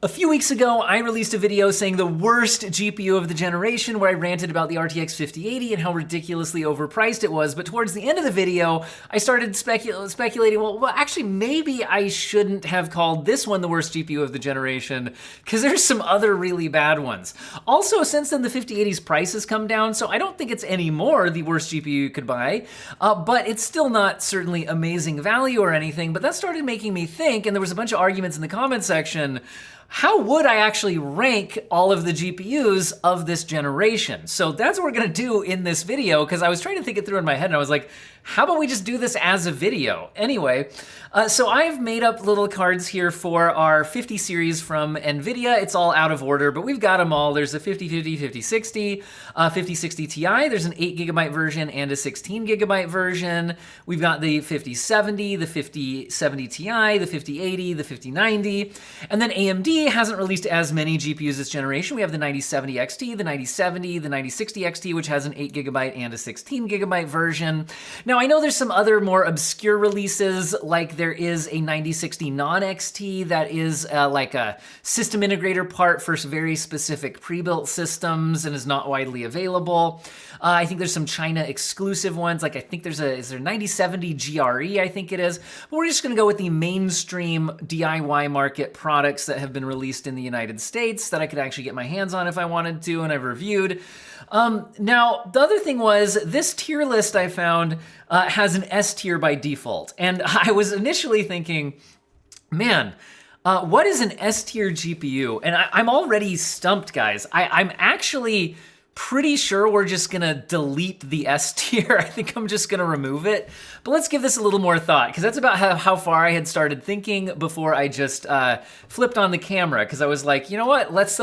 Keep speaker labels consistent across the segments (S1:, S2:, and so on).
S1: A few weeks ago, I released a video saying the worst GPU of the generation, where I ranted about the RTX 5080 and how ridiculously overpriced it was. But towards the end of the video, I started speculating, well, actually, maybe I shouldn't have called this one the worst GPU of the generation, because there's some other really bad ones. Also, since then, the 5080's price has come down, so I don't think it's anymore the worst GPU you could buy, but it's still not certainly amazing value or anything. But that started making me think, and there was a bunch of arguments in the comment section, how would I actually rank all of the GPUs of this generation? So that's what we're gonna do in this video, because I was trying to think it through in my head and I was like, how about we just do this as a video? Anyway, so I've made up little cards here for our 50 series from Nvidia. It's all out of order, but we've got them all. There's a 5050, 5060, 5060 Ti. There's an 8GB version and a 16GB version. We've got the 5070, the 5070 Ti, the 5080, the 5090, and then AMD hasn't released as many GPUs this generation. We have the 9070 XT, the 9070, the 9060 XT, which has an 8GB and a 16GB version. Now, I know there's some other more obscure releases, like there is a 9060 non-XT that is like a system integrator part for very specific pre-built systems and is not widely available. I think there's some China exclusive ones, like I think is there 9070 GRE, I think it is. But we're just gonna go with the mainstream DIY market products that have been released in the United States that I could actually get my hands on if I wanted to, and I've reviewed. Now, the other thing was, this tier list I found has an S tier by default. And I was initially thinking, man, what is an S tier GPU? And I'm already stumped, guys. I'm actually pretty sure we're just gonna delete the S tier. I think I'm just gonna remove it. But let's give this a little more thought, because that's about how far I had started thinking before I just flipped on the camera, because I was like, you know what, let's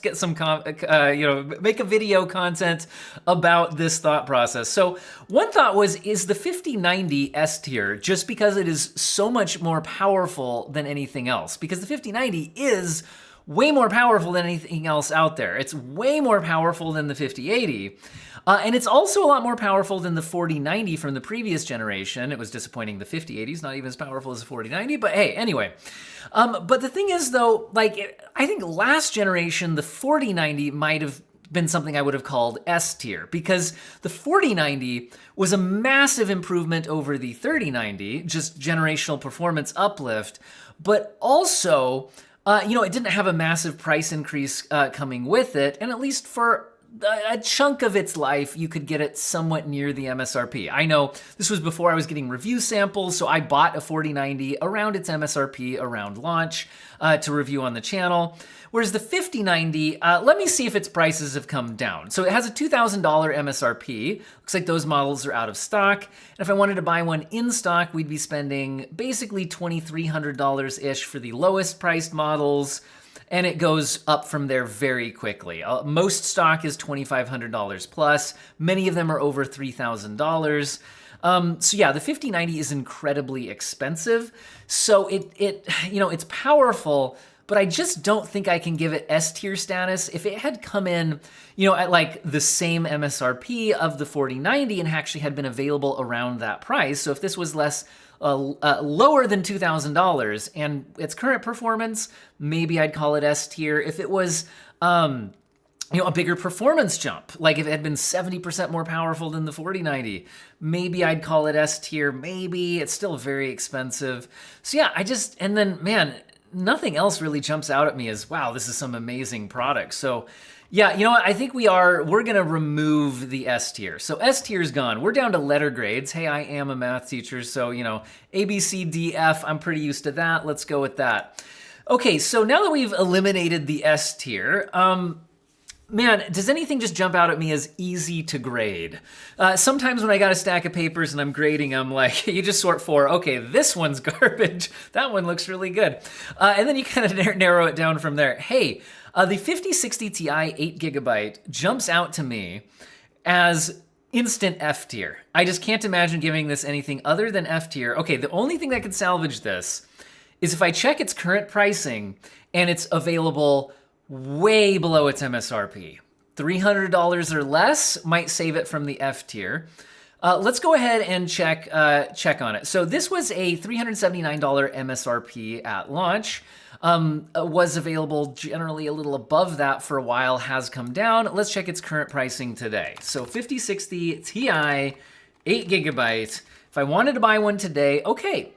S1: get some, make a video content about this thought process. So one thought was, is the 5090 S tier just because it is so much more powerful than anything else? Because the 5090 is way more powerful than anything else out there. It's way more powerful than the 5080. And it's also a lot more powerful than the 4090 from the previous generation. It was disappointing the 5080 is not even as powerful as the 4090, but hey, anyway. But the thing is though, like, I think last generation, the 4090 might have been something I would have called S tier, because the 4090 was a massive improvement over the 3090, just generational performance uplift, but also, it didn't have a massive price increase coming with it, and at least for a chunk of its life, you could get it somewhat near the MSRP. I know this was before I was getting review samples, so I bought a 4090 around its MSRP around launch to review on the channel. Whereas the 5090, let me see if its prices have come down. So it has a $2,000 MSRP. Looks like those models are out of stock. And if I wanted to buy one in stock, we'd be spending basically $2,300-ish for the lowest priced models. And it goes up from there very quickly. Most stock is $2,500 plus. Many of them are over $3,000. So yeah, the 5090 is incredibly expensive. So it's powerful, but I just don't think I can give it S tier status. If it had come in, at like the same MSRP of the 4090 and actually had been available around that price. So if this was lower than $2,000 and its current performance, maybe I'd call it S tier. If it was, a bigger performance jump, like if it had been 70% more powerful than the 4090, maybe I'd call it S tier. Maybe it's still very expensive. So yeah, and then man, nothing else really jumps out at me as, wow, this is some amazing product. So yeah, you know what? I think we're gonna remove the S tier. So S tier is gone. We're down to letter grades. Hey, I am a math teacher, so A, B, C, D, F, I'm pretty used to that. Let's go with that. Okay, so now that we've eliminated the S tier, man, does anything just jump out at me as easy to grade? Sometimes when I got a stack of papers and I'm grading them, like, you just sort for, okay, this one's garbage, that one looks really good. And then you kind of narrow it down from there. Hey, the 5060 Ti 8GB jumps out to me as instant F tier. I just can't imagine giving this anything other than F tier. Okay, the only thing that could salvage this is if I check its current pricing and it's available way below its MSRP. $300 or less might save it from the F tier. Let's go ahead and check on it. So this was a $379 MSRP at launch. was available generally a little above that for a while, has come down. Let's check its current pricing today. So 5060 Ti, 8GB. If I wanted to buy one today, okay.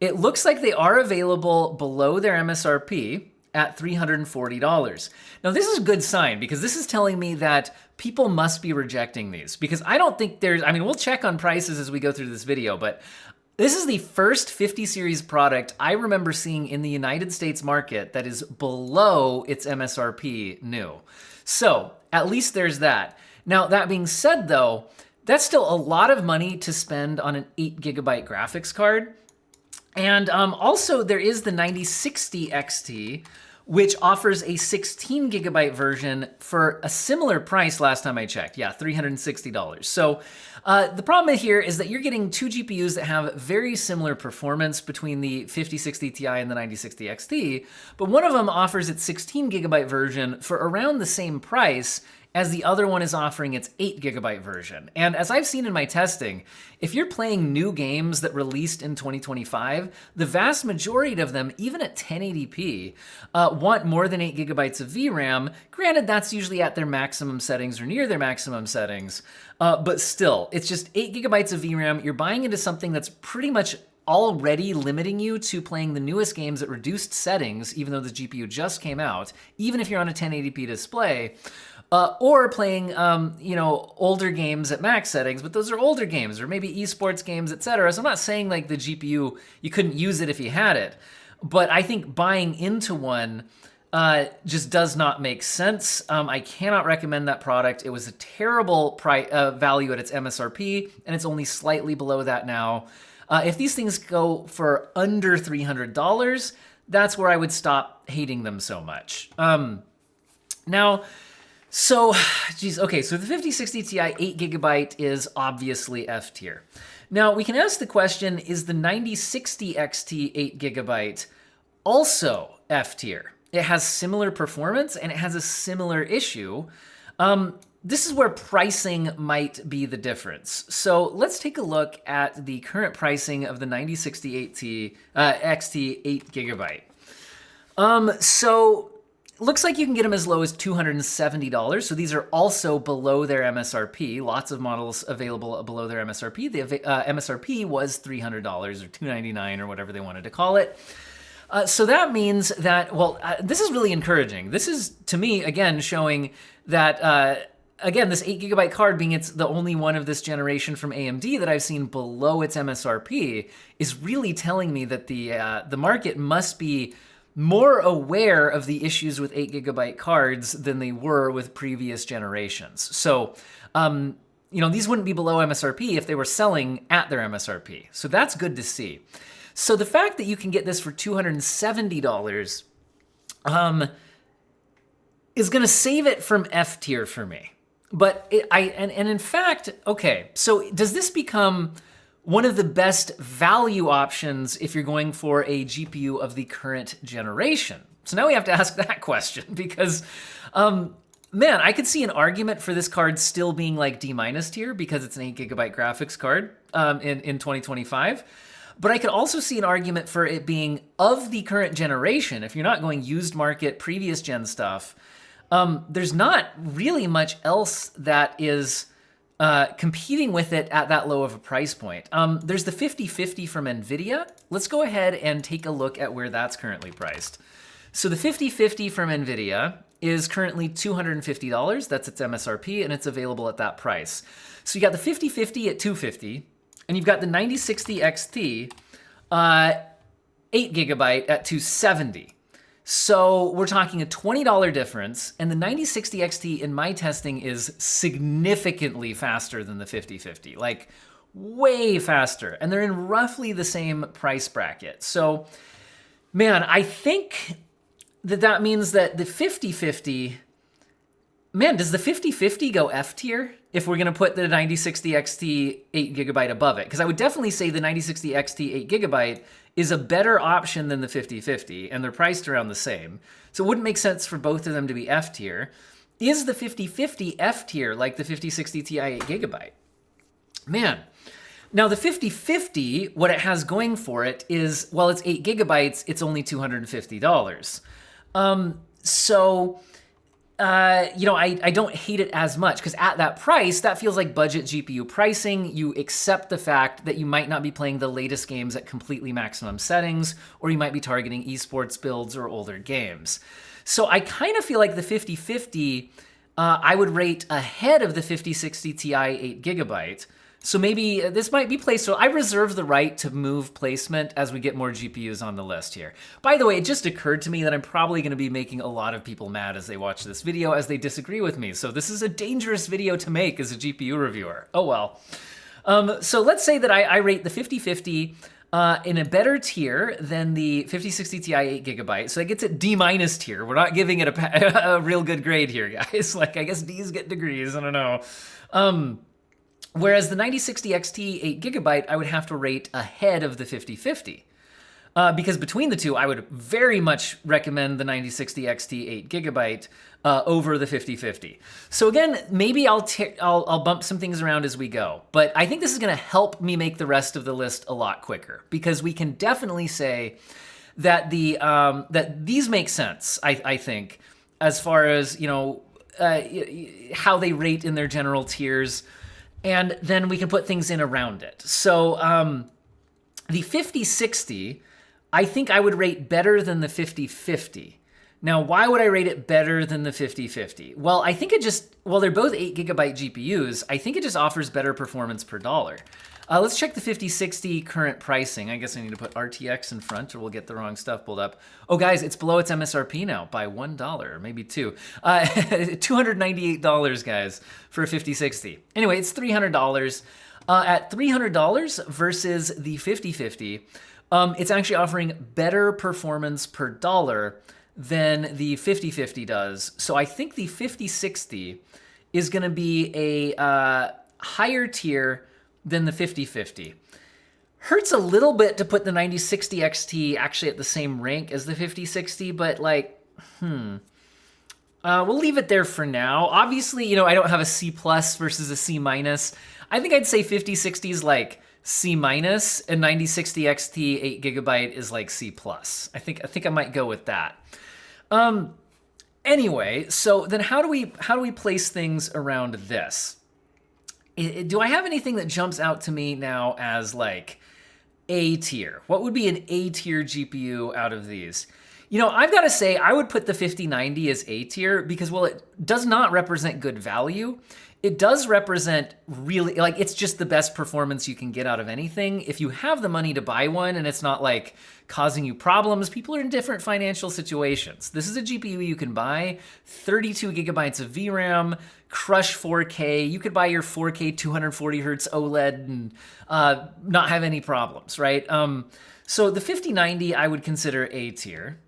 S1: It looks like they are available below their MSRP at $340. Now this is a good sign because this is telling me that people must be rejecting these, because I don't think there's, I mean, we'll check on prices as we go through this video, but this is the first 50 series product I remember seeing in the United States market that is below its MSRP new. So at least there's that. Now that being said though, that's still a lot of money to spend on an 8GB graphics card. And also there is the 9060 XT, which offers a 16GB version for a similar price last time I checked. Yeah, $360. So the problem here is that you're getting two GPUs that have very similar performance between the 5060 Ti and the 9060 XT, but one of them offers its 16GB version for around the same price as the other one is offering its 8GB version. And as I've seen in my testing, if you're playing new games that released in 2025, the vast majority of them, even at 1080p, want more than 8GB of VRAM. Granted, that's usually at their maximum settings or near their maximum settings, but still, it's just 8GB of VRAM. You're buying into something that's pretty much already limiting you to playing the newest games at reduced settings, even though the GPU just came out, even if you're on a 1080p display. Or playing, older games at max settings, but those are older games, or maybe esports games, etc. So I'm not saying like the GPU, you couldn't use it if you had it, but I think buying into one just does not make sense. I cannot recommend that product. It was a terrible value at its MSRP, and it's only slightly below that now. If these things go for under $300, that's where I would stop hating them so much. So the 5060 Ti 8GB is obviously F tier. Now we can ask the question, is the 9060 XT 8GB also F tier? It has similar performance and it has a similar issue. This is where pricing might be the difference. So let's take a look at the current pricing of the 9060 XT 8GB. Looks like you can get them as low as $270. So these are also below their MSRP. Lots of models available below their MSRP. The MSRP was $300 or $299 or whatever they wanted to call it. So that means that, this is really encouraging. This is, to me, again, showing that, this 8GB card being the only one of this generation from AMD that I've seen below its MSRP is really telling me that the market must be more aware of the issues with 8GB cards than they were with previous generations. So, these wouldn't be below MSRP if they were selling at their MSRP. So that's good to see. So the fact that you can get this for $270 is going to save it from F tier for me. But in fact, okay, so does this become one of the best value options if you're going for a GPU of the current generation? So now we have to ask that question because, I could see an argument for this card still being like D- tier because it's an 8GB graphics card in 2025. But I could also see an argument for it being of the current generation. If you're not going used market, previous gen stuff, there's not really much else that is competing with it at that low of a price point. There's the 5050 from Nvidia. Let's go ahead and take a look at where that's currently priced. So the 5050 from Nvidia is currently $250. That's its MSRP, and it's available at that price. So you got the 5050 at $250, and you've got the 9060 XT 8GB at $270. So we're talking a $20 difference, and the 9060 XT in my testing is significantly faster than the 5050, like way faster, and they're in roughly the same price bracket. So, I think that means that the 5050, does the 5050 go F tier if we're gonna put the 9060 XT 8GB above it? Because I would definitely say the 9060 XT 8GB is a better option than the 5050, and they're priced around the same. So it wouldn't make sense for both of them to be F tier. Is the 5050 F tier like the 5060 Ti 8GB? Now the 5050, what it has going for it is, well, it's 8 gigabytes, it's only $250. I don't hate it as much because at that price, that feels like budget GPU pricing. You accept the fact that you might not be playing the latest games at completely maximum settings, or you might be targeting esports builds or older games. So I kind of feel like the 5050, I would rate ahead of the 5060 Ti 8 gigabyte. So maybe this might be placed, so I reserve the right to move placement as we get more GPUs on the list here. By the way, it just occurred to me that I'm probably gonna be making a lot of people mad as they watch this video as they disagree with me. So this is a dangerous video to make as a GPU reviewer. Oh well. So let's say that I rate the 5050 in a better tier than the 5060 Ti 8 gigabyte. So it gets it D- tier. We're not giving it a real good grade here, guys. Like, I guess D's get degrees, I don't know. Whereas the 9060 XT 8 gigabyte, I would have to rate ahead of the 5050. Because between the two, I would very much recommend the 9060 XT 8 gigabyte over the 5050. So again, maybe I'll bump some things around as we go, but I think this is gonna help me make the rest of the list a lot quicker, because we can definitely say that that these make sense, I think, as far as, how they rate in their general tiers, and then we can put things in around it. So the 5060, I think I would rate better than the 5050. Now, why would I rate it better than the 5050? Well, I think they're both 8 gigabyte GPUs. I think it just offers better performance per dollar. Let's check the 5060 current pricing. I guess I need to put RTX in front or we'll get the wrong stuff pulled up. Oh guys, it's below its MSRP now by $1, or maybe $2. $298, guys, for a 5060. Anyway, it's $300. At $300 versus the 5050, it's actually offering better performance per dollar than the 5050 does. So I think the 5060 is gonna be a higher tier than the 5050. Hurts a little bit to put the 9060 XT actually at the same rank as the 5060, but we'll leave it there for now. Obviously, I don't have a C+ versus a C-. I think I'd say 5060 is like C- and 9060 XT 8 gigabyte is like C+. I think I might go with that. Anyway, so then how do we place things around this? Do I have anything that jumps out to me now as like A tier? What would be an A tier GPU out of these? I've got to say I would put the 5090 as A tier because, well, it does not represent good value. It does represent really, it's just the best performance you can get out of anything. If you have the money to buy one and it's not like causing you problems, people are in different financial situations. This is a GPU you can buy, 32 gigabytes of VRAM, crush 4K. You could buy your 4K 240 hertz OLED and not have any problems, right? So the 5090 I would consider A tier.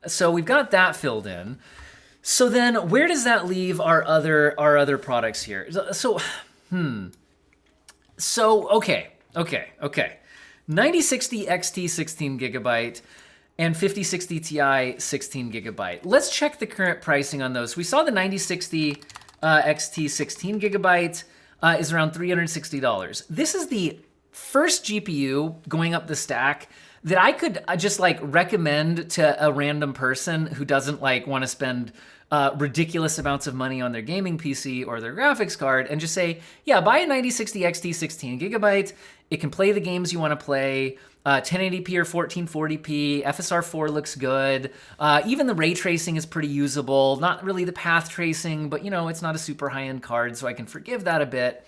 S1: So we've got that filled in. So then where does that leave our other products here? Okay. 9060 XT 16 gigabyte and 5060 Ti 16 gigabyte. Let's check the current pricing on those. We saw the 9060 XT 16 gigabyte is around $360. This is the first GPU going up the stack that I could just recommend to a random person who doesn't want to spend ridiculous amounts of money on their gaming PC or their graphics card, and just say, yeah, buy a 9060 XT 16 gigabyte. It can play the games you want to play, 1080p or 1440p, FSR4 looks good. Even the ray tracing is pretty usable. Not really the path tracing, but it's not a super high-end card, so I can forgive that a bit.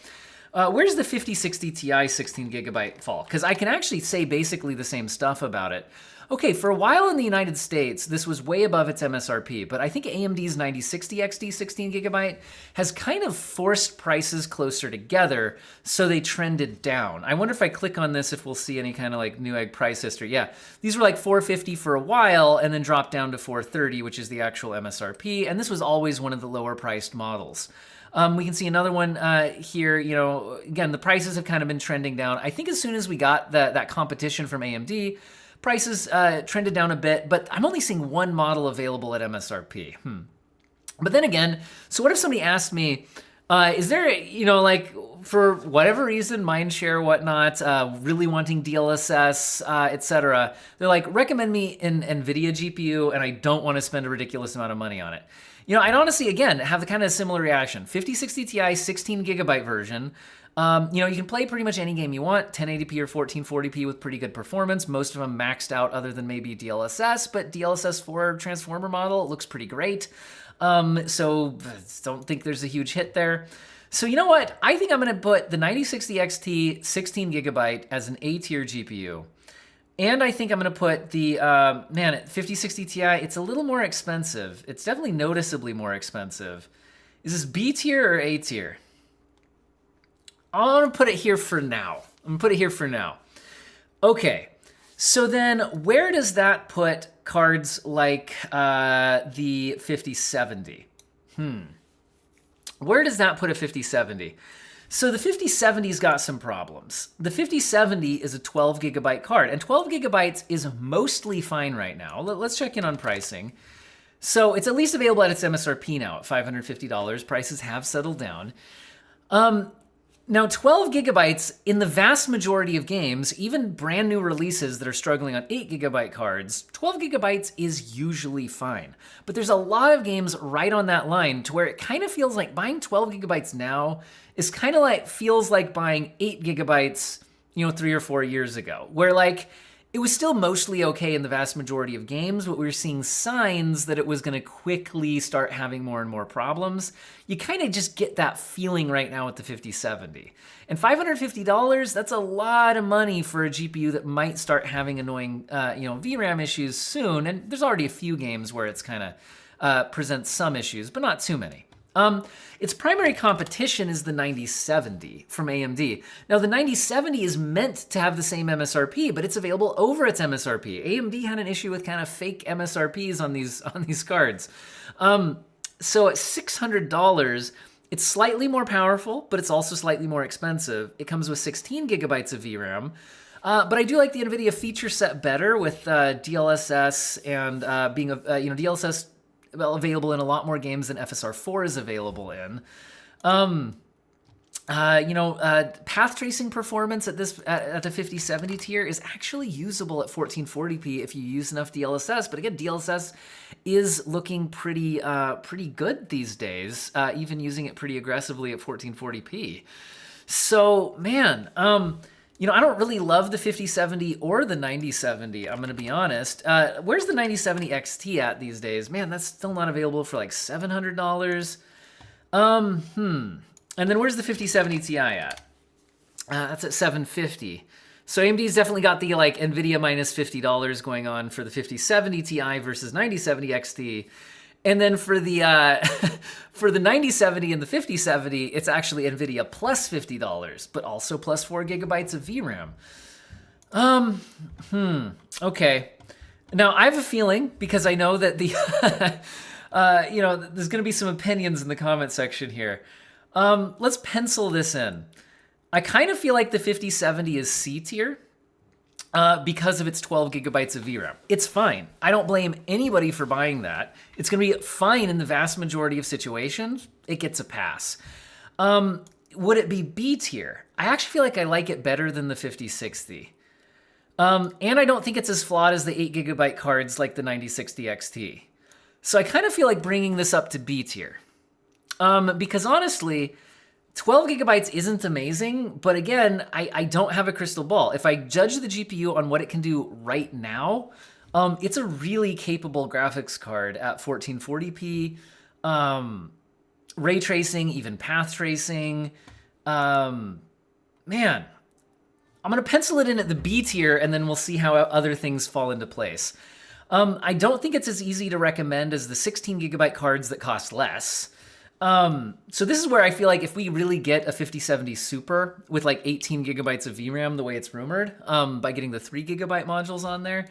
S1: Where's the 5060 Ti 16 gigabyte fall? Because I can actually say basically the same stuff about it. Okay, for a while in the United States, this was way above its MSRP, but I think AMD's 9060 XT 16 gigabyte has kind of forced prices closer together, so they trended down. I wonder if I click on this if we'll see any kind of Newegg price history. Yeah, these were $450 for a while and then dropped down to $430, which is the actual MSRP, and this was always one of the lower priced models. We can see another one here. Again, the prices have kind of been trending down. I think as soon as we got that competition from AMD, prices trended down a bit, but I'm only seeing one model available at MSRP. But then again, so what if somebody asked me, Is there, like for whatever reason, mindshare, whatnot, really wanting DLSS, etc. They're like, recommend me an Nvidia GPU, and I don't want to spend a ridiculous amount of money on it. I'd honestly, again, have the kind of similar reaction. 5060 Ti, 16 gigabyte version. You can play pretty much any game you want, 1080p or 1440p with pretty good performance. Most of them maxed out other than maybe DLSS, but DLSS 4 transformer model, it looks pretty great. So don't think there's a huge hit there. So you know what? I think I'm going to put the 9060 XT 16 gigabyte as an A tier GPU. And I think I'm going to put the, at 5060 Ti, it's a little more expensive. It's definitely noticeably more expensive. Is this B tier or A tier? I'm going to put it here for now. Okay. So then where does that put cards like the 5070? Where does that put a 5070? So the 5070's got some problems. The 5070 is a 12 gigabyte card, and 12 gigabytes is mostly fine right now. Let's check in on pricing. So it's at least available at its MSRP now at $550. Prices have settled down. Now, 12 gigabytes, in the vast majority of games, even brand new releases that are struggling on 8 gigabyte cards, 12 gigabytes is usually fine. But there's a lot of games right on that line to where it kind of feels like buying 12 gigabytes now is kind of like, feels like buying 8 gigabytes, 3 or 4 years ago, where like, it was still mostly okay in the vast majority of games, but we were seeing signs that it was going to quickly start having more and more problems. You kind of just get that feeling right now with the 5070. And $550, that's a lot of money for a GPU that might start having annoying, VRAM issues soon. And there's already a few games where it's kind of presents some issues, but not too many. Its primary competition is the 9070 from AMD. Now, the 9070 is meant to have the same MSRP, but it's available over its MSRP. AMD had an issue with kind of fake MSRPs on these cards. So at $600, it's slightly more powerful, but it's also slightly more expensive. It comes with 16 gigabytes of VRAM. But I do like the Nvidia feature set better with DLSS and being DLSS available in a lot more games than FSR4 is available in. Path tracing performance at the 5070 tier is actually usable at 1440p if you use enough DLSS. But again, DLSS is looking pretty good these days, even using it pretty aggressively at 1440p. So man, I don't really love the 5070 or the 9070, I'm going to be honest. Where's the 9070 XT at these days? Man, that's still not available for like $700. And then where's the 5070 Ti at? That's at $750. So AMD's definitely got the like Nvidia minus $50 going on for the 5070 Ti versus 9070 XT. And then for the for the 9070 and the 5070, it's actually Nvidia plus $50, but also plus 4 gigabytes of VRAM. Okay. Now I have a feeling, because I know that the there's going to be some opinions in the comment section here. Let's pencil this in. I kind of feel like the 5070 is C tier. Because of its 12 gigabytes of VRAM. It's fine. I don't blame anybody for buying that. It's going to be fine in the vast majority of situations. It gets a pass. Would it be B tier? I actually feel like I like it better than the 5060. And I don't think it's as flawed as the 8 gigabyte cards like the 9060 XT. So I kind of feel like bringing this up to B tier. Because honestly, 12 gigabytes isn't amazing, but again, I don't have a crystal ball. If I judge the GPU on what it can do right now, it's a really capable graphics card at 1440p, ray tracing, even path tracing. Man, I'm gonna pencil it in at the B tier and then we'll see how other things fall into place. I don't think it's as easy to recommend as the 16 gigabyte cards that cost less. So this is where I feel like if we really get a 5070 Super with like 18 gigabytes of VRAM, the way it's rumored, by getting the 3 gigabyte modules on there,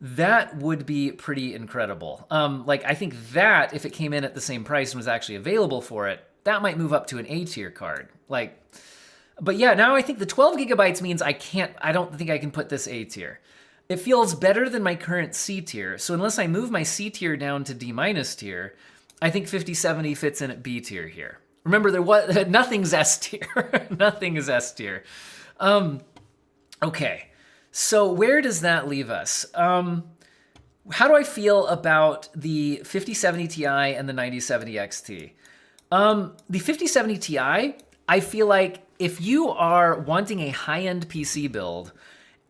S1: that would be pretty incredible. I think that if it came in at the same price and was actually available for it, that might move up to an A tier card. But yeah, now I think the 12 gigabytes means I don't think I can put this A tier. It feels better than my current C tier. So unless I move my C tier down to D minus tier, I think 5070 fits in at B tier here. Remember, nothing's S tier. Nothing is S tier. Okay, so where does that leave us? How do I feel about the 5070 Ti and the 9070 XT? The 5070 Ti, I feel like if you are wanting a high-end PC build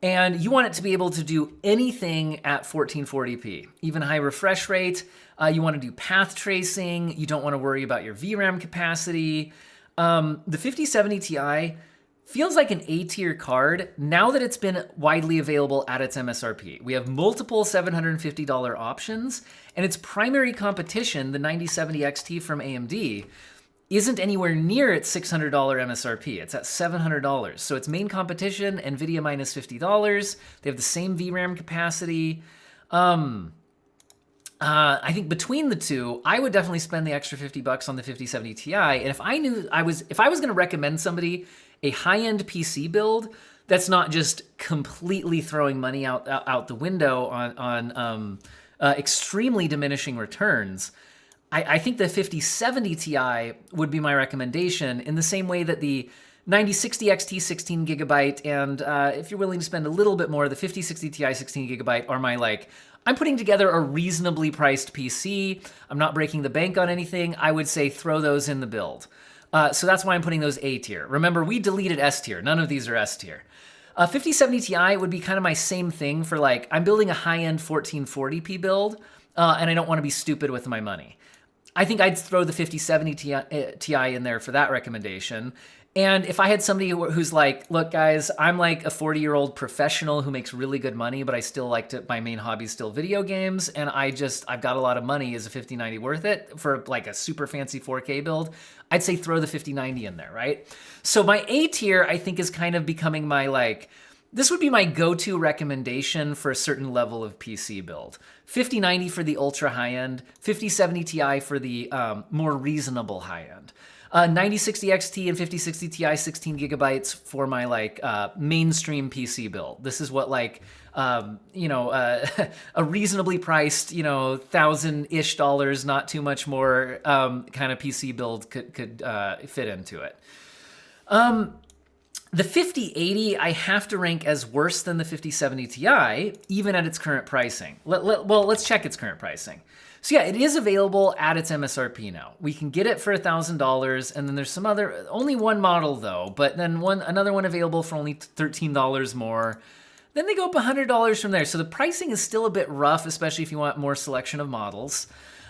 S1: and you want it to be able to do anything at 1440p, even high refresh rate, you want to do path tracing, you don't want to worry about your VRAM capacity, the 5070 Ti feels like an A-tier card now that it's been widely available at its MSRP. We have multiple $750 options, and its primary competition, the 9070 XT from AMD, isn't anywhere near its $600 MSRP. It's at $700. So its main competition, Nvidia minus $50. They have the same VRAM capacity. I think between the two, I would definitely spend the extra $50 on the 5070 Ti. And if I was going to recommend somebody a high-end PC build that's not just completely throwing money out the window on extremely diminishing returns, I think the 5070 Ti would be my recommendation, in the same way that the 9060 XT 16 gigabyte and if you're willing to spend a little bit more, the 5060 Ti 16 gigabyte are my I'm putting together a reasonably priced PC. I'm not breaking the bank on anything. I would say throw those in the build. So that's why I'm putting those A tier. Remember, we deleted S tier. None of these are S tier. 5070 Ti would be kind of my same thing for I'm building a high-end 1440p build, and I don't want to be stupid with my money. I think I'd throw the 5070 Ti in there for that recommendation. And if I had somebody who's look guys, I'm a 40-year-old professional who makes really good money, but I still my main hobby is still video games, and I've got a lot of money, is a 5090 worth it for a super fancy 4K build? I'd say throw the 5090 in there, right? So my A tier, I think, is kind of becoming my this would be my go-to recommendation for a certain level of PC build. 5090 for the ultra high-end, 5070 Ti for the more reasonable high-end. 9060 XT and 5060 Ti 16 gigabytes for my mainstream PC build. This is what a reasonably priced, $1,000-ish, not too much more, kind of PC build could fit into it. The 5080 I have to rank as worse than the 5070 Ti, even at its current pricing. Let's check its current pricing. So yeah, it is available at its MSRP now. We can get it for $1,000, and then there's only one model though, but then another one available for only $13 more. Then they go up $100 from there. So the pricing is still a bit rough, especially if you want more selection of models.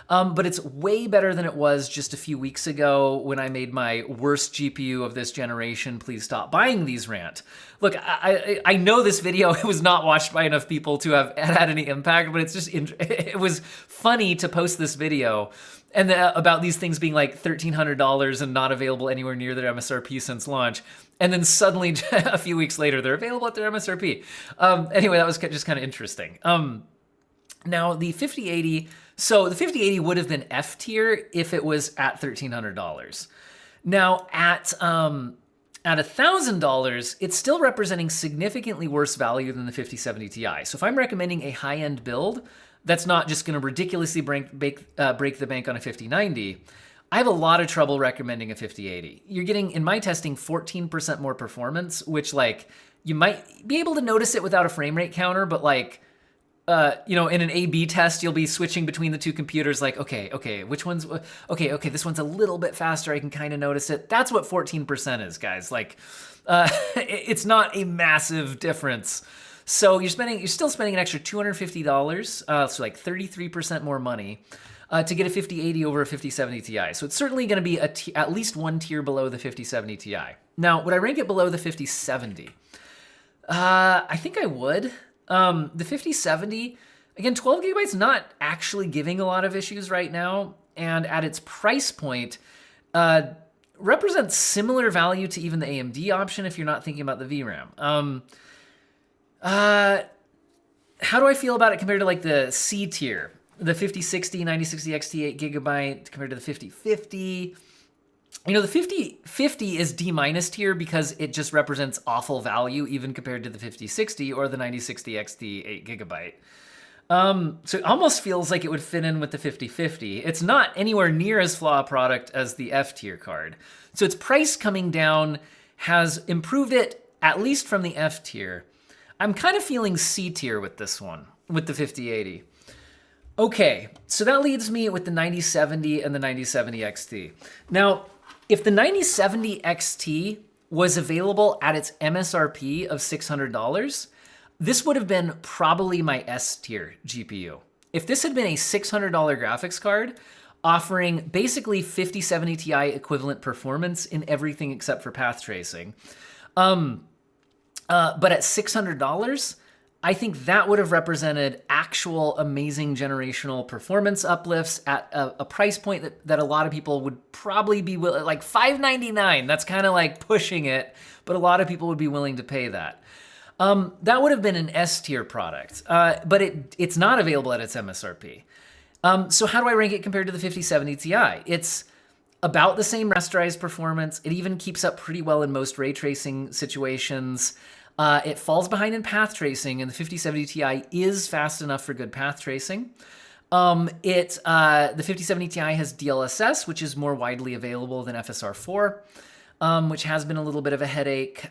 S1: But it's way better than it was just a few weeks ago when I made my worst GPU of this generation, please stop buying these rant. Look, I know this video was not watched by enough people to have had any impact, but it was funny to post this video and about these things being $1,300 and not available anywhere near their MSRP since launch. And then suddenly a few weeks later, they're available at their MSRP. Anyway, that was just kind of interesting. Now the 5080, so the 5080 would have been F tier if it was at $1,300. Now at $1,000, it's still representing significantly worse value than the 5070 Ti. So if I'm recommending a high-end build that's not just going to ridiculously break the bank on a 5090, I have a lot of trouble recommending a 5080. You're getting, in my testing, 14% more performance, which you might be able to notice it without a frame rate counter, but in an A/B test, you'll be switching between the two computers okay, which one's, okay, this one's a little bit faster, I can kind of notice it. That's what 14% is, guys. It's not a massive difference. So you're still spending an extra $250, so 33% more money, to get a 5080 over a 5070 Ti. So it's certainly going to be at least one tier below the 5070 Ti. Now, would I rank it below the 5070? I think I would. The 5070, again, 12 gigabytes not actually giving a lot of issues right now, and at its price point, represents similar value to even the AMD option if you're not thinking about the VRAM. How do I feel about it compared to the C tier? The 5060, 9060 XT 8 gigabyte compared to the 5050. The 5050 is D- tier because it just represents awful value even compared to the 5060 or the 9060 XT 8 gigabyte. So it almost feels like it would fit in with the 5050. It's not anywhere near as flaw a product as the F tier card. So its price coming down has improved it, at least from the F tier. I'm kind of feeling C tier with this one, with the 5080. Okay, so that leaves me with the 9070 and the 9070 XT. Now, if the 9070 XT was available at its MSRP of $600, this would have been probably my S tier GPU. If this had been a $600 graphics card offering basically 5070 Ti equivalent performance in everything except for path tracing, but at $600, I think that would have represented actual amazing generational performance uplifts at a price point that a lot of people would probably be willing, like $599. That's kind of like pushing it, but a lot of people would be willing to pay that. That would have been an S tier product, but it's not available at its MSRP. So how do I rank it compared to the 5070 Ti? It's about the same rasterized performance. It even keeps up pretty well in most ray tracing situations. It falls behind in path tracing, and the 5070 Ti is fast enough for good path tracing. The 5070 Ti has DLSS, which is more widely available than FSR4, which has been a little bit of a headache.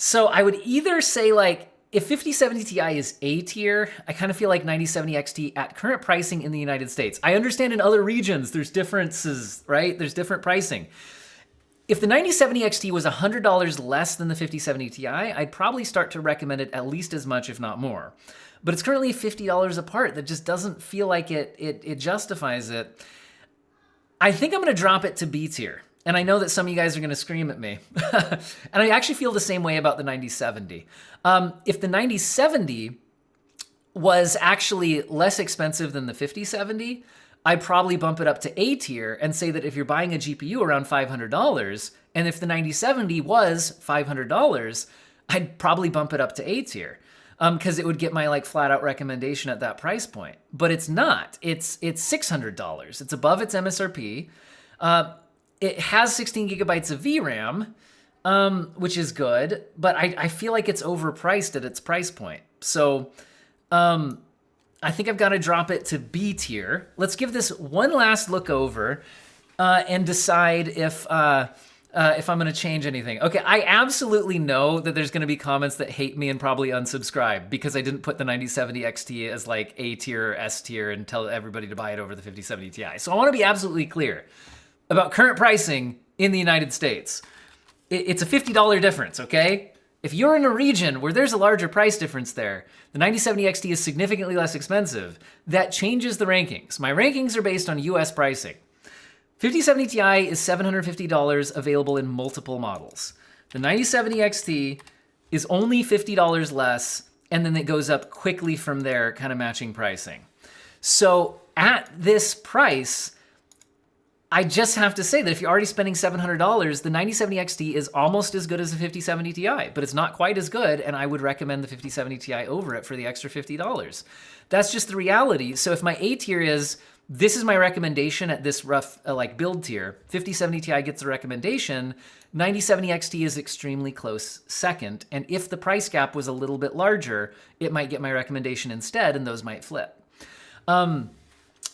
S1: So I would either say, like, if 5070 Ti is A tier, I kind of feel like 9070 XT at current pricing in the United States. I understand in other regions there's differences, right? There's different pricing. If the 9070 XT was $100 less than the 5070 Ti, I'd probably start to recommend it at least as much, if not more. But it's currently $50 apart. That just doesn't feel like it justifies it. I think I'm going to drop it to B tier. And I know that some of you guys are going to scream at me. And I actually feel the same way about the 9070. If the 9070 was actually less expensive than the 5070, I'd probably bump it up to A tier and say that if you're buying a GPU around $500, and if the 9070 was $500, I'd probably bump it up to A tier. Because it would get my like flat out recommendation at that price point. But it's not. It's $600. It's above its MSRP. It has 16 gigabytes of VRAM, which is good, but I feel like it's overpriced at its price point. So I think I've got to drop it to B tier. Let's give this one last look over and decide if I'm going to change anything. Okay, I absolutely know that there's going to be comments that hate me and probably unsubscribe because I didn't put the 9070 XT as like A tier or S tier and tell everybody to buy it over the 5070 Ti. So I want to be absolutely clear about current pricing in the United States. It's a $50 difference, okay? If you're in a region where there's a larger price difference there, the 9070 XT is significantly less expensive. That changes the rankings. My rankings are based on US pricing. 5070 Ti is $750 available in multiple models. The 9070 XT is only $50 less, and then it goes up quickly from there, kind of matching pricing. So at this price, I just have to say that if you're already spending $700, the 9070 XT is almost as good as the 5070 Ti, but it's not quite as good, and I would recommend the 5070 Ti over it for the extra $50. That's just the reality. So if my A tier is, this is my recommendation at this rough like build tier, 5070 Ti gets a recommendation, 9070 XT is extremely close second, and if the price gap was a little bit larger, it might get my recommendation instead, and those might flip.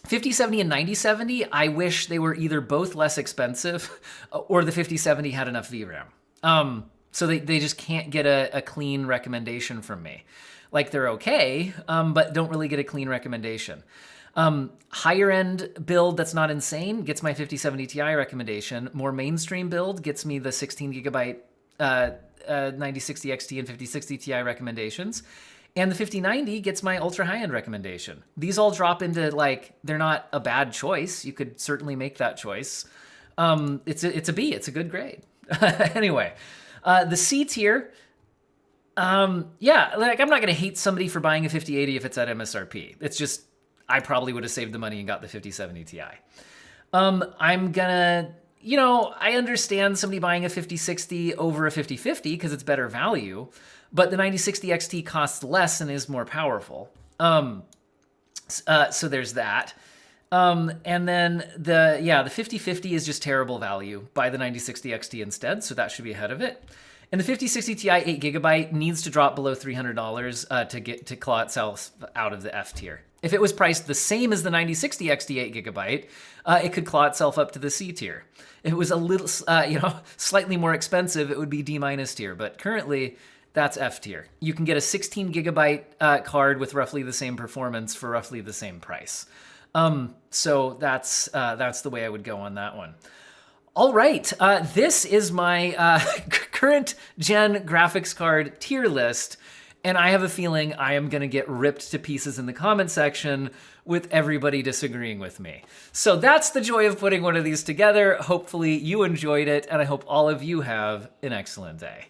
S1: 5070 and 9070, I wish they were either both less expensive or the 5070 had enough VRAM. So they just can't get a clean recommendation from me. Like they're okay, but don't really get a clean recommendation. Higher end build that's not insane gets my 5070 Ti recommendation. More mainstream build gets me the 16 gigabyte 9060 XT and 5060 Ti recommendations. And the 5090 gets my ultra high-end recommendation. These all drop into like, they're not a bad choice. You could certainly make that choice. It's a B, it's a good grade. Anyway, the C tier, yeah, like I'm not gonna hate somebody for buying a 5080 if it's at MSRP. It's just, I probably would have saved the money and got the 5070 Ti. I'm gonna, you know, I understand somebody buying a 5060 over a 5050 because it's better value, but the 9060 XT costs less and is more powerful. So there's that. And then the 5050 is just terrible value. Buy the 9060 XT instead, so that should be ahead of it. And the 5060 Ti 8GB needs to drop below $300 to claw itself out of the F tier. If it was priced the same as the 9060 XT 8GB, it could claw itself up to the C tier. If it was a little, slightly more expensive, it would be D- tier. But currently, that's F tier. You can get a 16GB card with roughly the same performance for roughly the same price. So that's the way I would go on that one. All right, this is my current gen graphics card tier list, and I have a feeling I am gonna get ripped to pieces in the comment section with everybody disagreeing with me. So that's the joy of putting one of these together. Hopefully you enjoyed it, and I hope all of you have an excellent day.